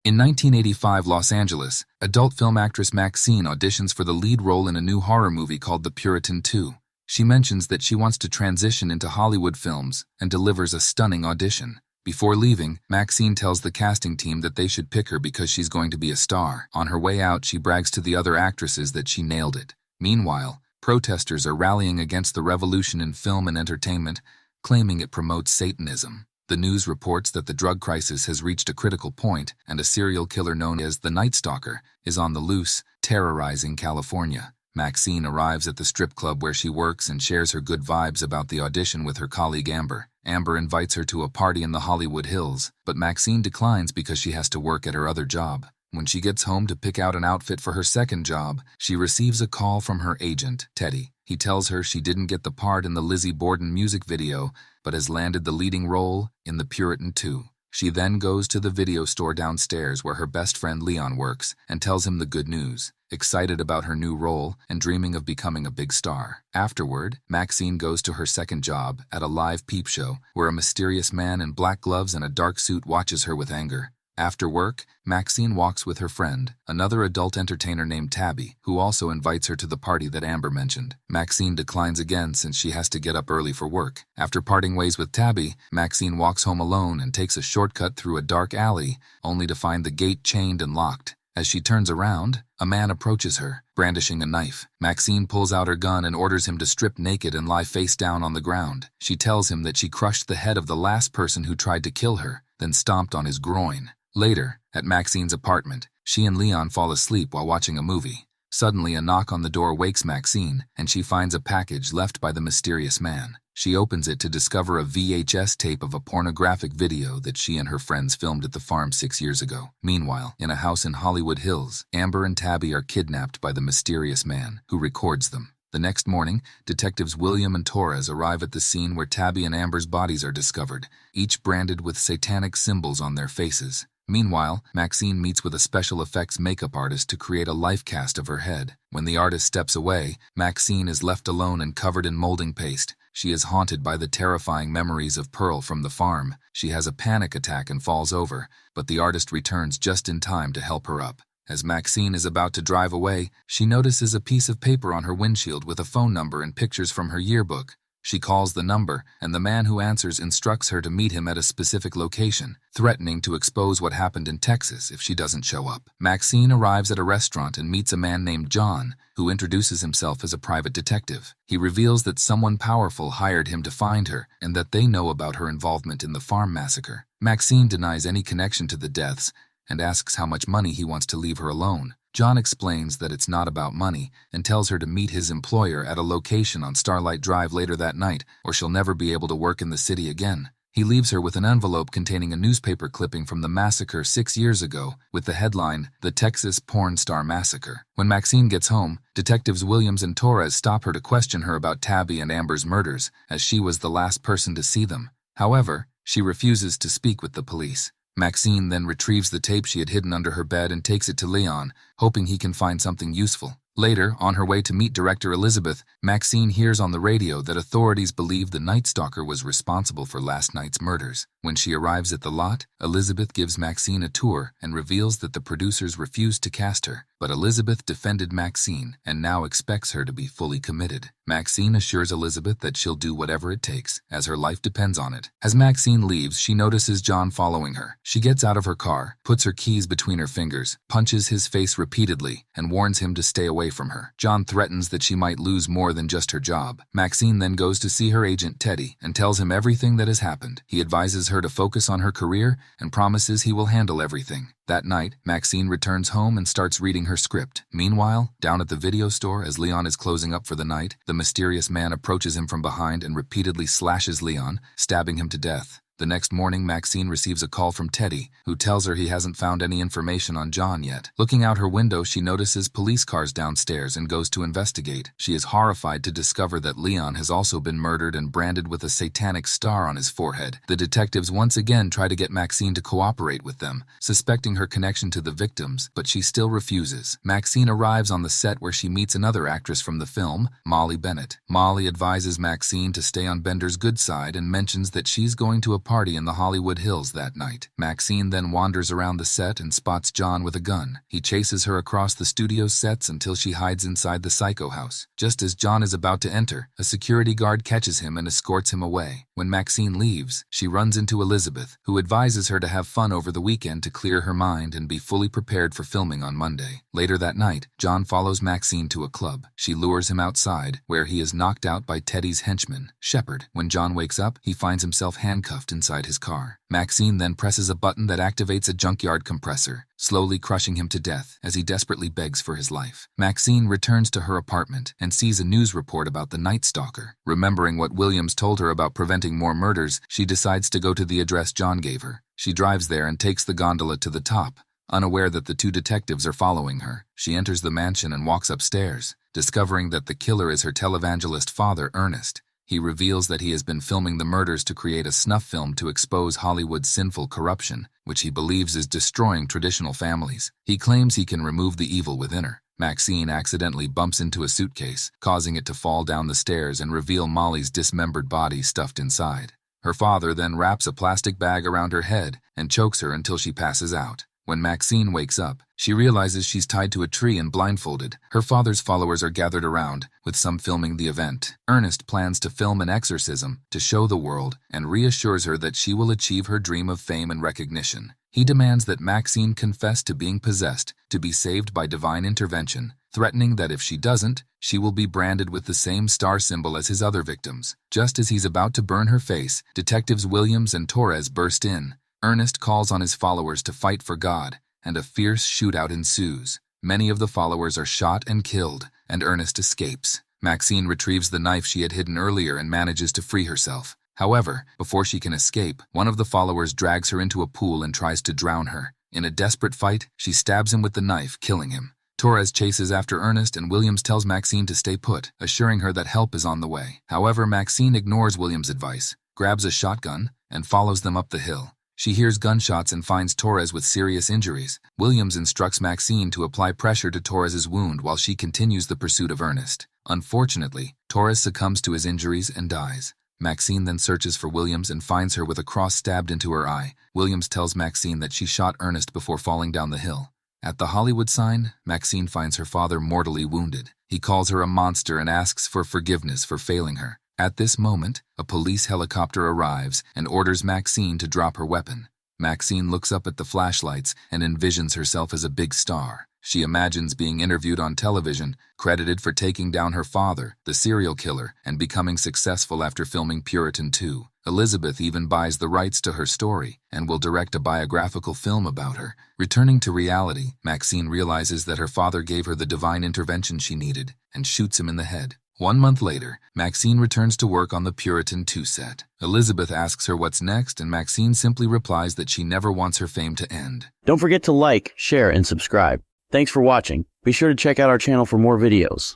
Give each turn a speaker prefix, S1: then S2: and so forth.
S1: In 1985 Los Angeles, adult film actress MaXXXine auditions for the lead role in a new horror movie called The Puritan 2. She mentions that she wants to transition into Hollywood films and delivers a stunning audition. Before leaving, MaXXXine tells the casting team that they should pick her because she's going to be a star. On her way out, she brags to the other actresses that she nailed it. Meanwhile, protesters are rallying against the revolution in film and entertainment, claiming it promotes Satanism. The news reports that the drug crisis has reached a critical point and a serial killer known as the Night Stalker is on the loose, terrorizing California. MaXXXine arrives at the strip club where she works and shares her good vibes about the audition with her colleague Amber. Amber invites her to a party in the Hollywood Hills, but MaXXXine declines because she has to work at her other job. When she gets home to pick out an outfit for her second job, she receives a call from her agent, Teddy. He tells her she didn't get the part in the Lizzie Borden music video, but has landed the leading role in The Puritan 2. She then goes to the video store downstairs where her best friend Leon works and tells him the good news, excited about her new role and dreaming of becoming a big star. Afterward, MaXXXine goes to her second job at a live peep show where a mysterious man in black gloves and a dark suit watches her with anger. After work, MaXXXine walks with her friend, another adult entertainer named Tabby, who also invites her to the party that Amber mentioned. MaXXXine declines again since she has to get up early for work. After parting ways with Tabby, MaXXXine walks home alone and takes a shortcut through a dark alley, only to find the gate chained and locked. As she turns around, a man approaches her, brandishing a knife. MaXXXine pulls out her gun and orders him to strip naked and lie face down on the ground. She tells him that she crushed the head of the last person who tried to kill her, then stomped on his groin. Later, at MaXXXine's apartment, she and Leon fall asleep while watching a movie. Suddenly, a knock on the door wakes MaXXXine, and she finds a package left by the mysterious man. She opens it to discover a VHS tape of a pornographic video that she and her friends filmed at the farm 6 years ago. Meanwhile, in a house in Hollywood Hills, Amber and Tabby are kidnapped by the mysterious man, who records them. The next morning, detectives William and Torres arrive at the scene where Tabby and Amber's bodies are discovered, each branded with satanic symbols on their faces. Meanwhile, MaXXXine meets with a special effects makeup artist to create a life cast of her head. When the artist steps away, MaXXXine is left alone and covered in molding paste. She is haunted by the terrifying memories of Pearl from the farm. She has a panic attack and falls over, but the artist returns just in time to help her up. As MaXXXine is about to drive away, she notices a piece of paper on her windshield with a phone number and pictures from her yearbook. She calls the number, and the man who answers instructs her to meet him at a specific location, threatening to expose what happened in Texas if she doesn't show up. MaXXXine arrives at a restaurant and meets a man named John, who introduces himself as a private detective. He reveals that someone powerful hired him to find her, and that they know about her involvement in the farm massacre. MaXXXine denies any connection to the deaths, and asks how much money he wants to leave her alone. John explains that it's not about money and tells her to meet his employer at a location on Starlight Drive later that night, or she'll never be able to work in the city again. He leaves her with an envelope containing a newspaper clipping from the massacre 6 years ago, with the headline, "The Texas Porn Star Massacre." When MaXXXine gets home, detectives Williams and Torres stop her to question her about Tabby and Amber's murders, as she was the last person to see them. However, she refuses to speak with the police. MaXXXine then retrieves the tape she had hidden under her bed and takes it to Leon, hoping he can find something useful. Later, on her way to meet director Elizabeth, MaXXXine hears on the radio that authorities believe the Night Stalker was responsible for last night's murders. When she arrives at the lot, Elizabeth gives MaXXXine a tour and reveals that the producers refused to cast her. But Elizabeth defended MaXXXine and now expects her to be fully committed. MaXXXine assures Elizabeth that she'll do whatever it takes, as her life depends on it. As MaXXXine leaves, she notices John following her. She gets out of her car, puts her keys between her fingers, punches his face repeatedly, and warns him to stay away from her. John threatens that she might lose more than just her job. MaXXXine then goes to see her agent Teddy and tells him everything that has happened. He advises her to focus on her career and promises he will handle everything. That night, MaXXXine returns home and starts reading her script. Meanwhile, down at the video store, as Leon is closing up for the night, the mysterious man approaches him from behind and repeatedly slashes Leon, stabbing him to death. The next morning, MaXXXine receives a call from Teddy, who tells her he hasn't found any information on John yet. Looking out her window, she notices police cars downstairs and goes to investigate. She is horrified to discover that Leon has also been murdered and branded with a satanic star on his forehead. The detectives once again try to get MaXXXine to cooperate with them, suspecting her connection to the victims, but she still refuses. MaXXXine arrives on the set where she meets another actress from the film, Molly Bennett. Molly advises MaXXXine to stay on Bender's good side and mentions that she's going to party in the Hollywood Hills that night. MaXXXine then wanders around the set and spots John with a gun. He chases her across the studio sets until she hides inside the Psycho house. Just as John is about to enter, a security guard catches him and escorts him away. When MaXXXine leaves, she runs into Elizabeth, who advises her to have fun over the weekend to clear her mind and be fully prepared for filming on Monday. Later that night, John follows MaXXXine to a club. She lures him outside, where he is knocked out by Teddy's henchman, Shepard. When John wakes up, he finds himself handcuffed inside his car. MaXXXine then presses a button that activates a junkyard compressor, slowly crushing him to death as he desperately begs for his life. MaXXXine returns to her apartment and sees a news report about the Night Stalker. Remembering what Williams told her about preventing more murders, she decides to go to the address John gave her. She drives there and takes the gondola to the top, unaware that the two detectives are following her. She enters the mansion and walks upstairs, discovering that the killer is her televangelist father, Ernest. He reveals that he has been filming the murders to create a snuff film to expose Hollywood's sinful corruption, which he believes is destroying traditional families. He claims he can remove the evil within her. MaXXXine accidentally bumps into a suitcase, causing it to fall down the stairs and reveal Molly's dismembered body stuffed inside. Her father then wraps a plastic bag around her head and chokes her until she passes out. When MaXXXine wakes up, she realizes she's tied to a tree and blindfolded. Her father's followers are gathered around, with some filming the event. Ernest plans to film an exorcism to show the world and reassures her that she will achieve her dream of fame and recognition. He demands that MaXXXine confess to being possessed to be saved by divine intervention, threatening that if she doesn't, she will be branded with the same star symbol as his other victims. Just as he's about to burn her face, detectives Williams and Torres burst in. Ernest calls on his followers to fight for God, and a fierce shootout ensues. Many of the followers are shot and killed, and Ernest escapes. MaXXXine retrieves the knife she had hidden earlier and manages to free herself. However, before she can escape, one of the followers drags her into a pool and tries to drown her. In a desperate fight, she stabs him with the knife, killing him. Torres chases after Ernest and Williams tells MaXXXine to stay put, assuring her that help is on the way. However, MaXXXine ignores Williams' advice, grabs a shotgun, and follows them up the hill. She hears gunshots and finds Torres with serious injuries. Williams instructs MaXXXine to apply pressure to Torres's wound while she continues the pursuit of Ernest. Unfortunately, Torres succumbs to his injuries and dies. MaXXXine then searches for Williams and finds her with a cross stabbed into her eye. Williams tells MaXXXine that she shot Ernest before falling down the hill. At the Hollywood sign, MaXXXine finds her father mortally wounded. He calls her a monster and asks for forgiveness for failing her. At this moment, a police helicopter arrives and orders MaXXXine to drop her weapon. MaXXXine looks up at the flashlights and envisions herself as a big star. She imagines being interviewed on television, credited for taking down her father, the serial killer, and becoming successful after filming Puritan 2. Elizabeth even buys the rights to her story and will direct a biographical film about her. Returning to reality, MaXXXine realizes that her father gave her the divine intervention she needed and shoots him in the head. 1 month later, MaXXXine returns to work on the Puritan 2 set. Elizabeth asks her what's next, and MaXXXine simply replies that she never wants her fame to end.
S2: Don't forget to like, share, and subscribe. Thanks for watching. Be sure to check out our channel for more videos.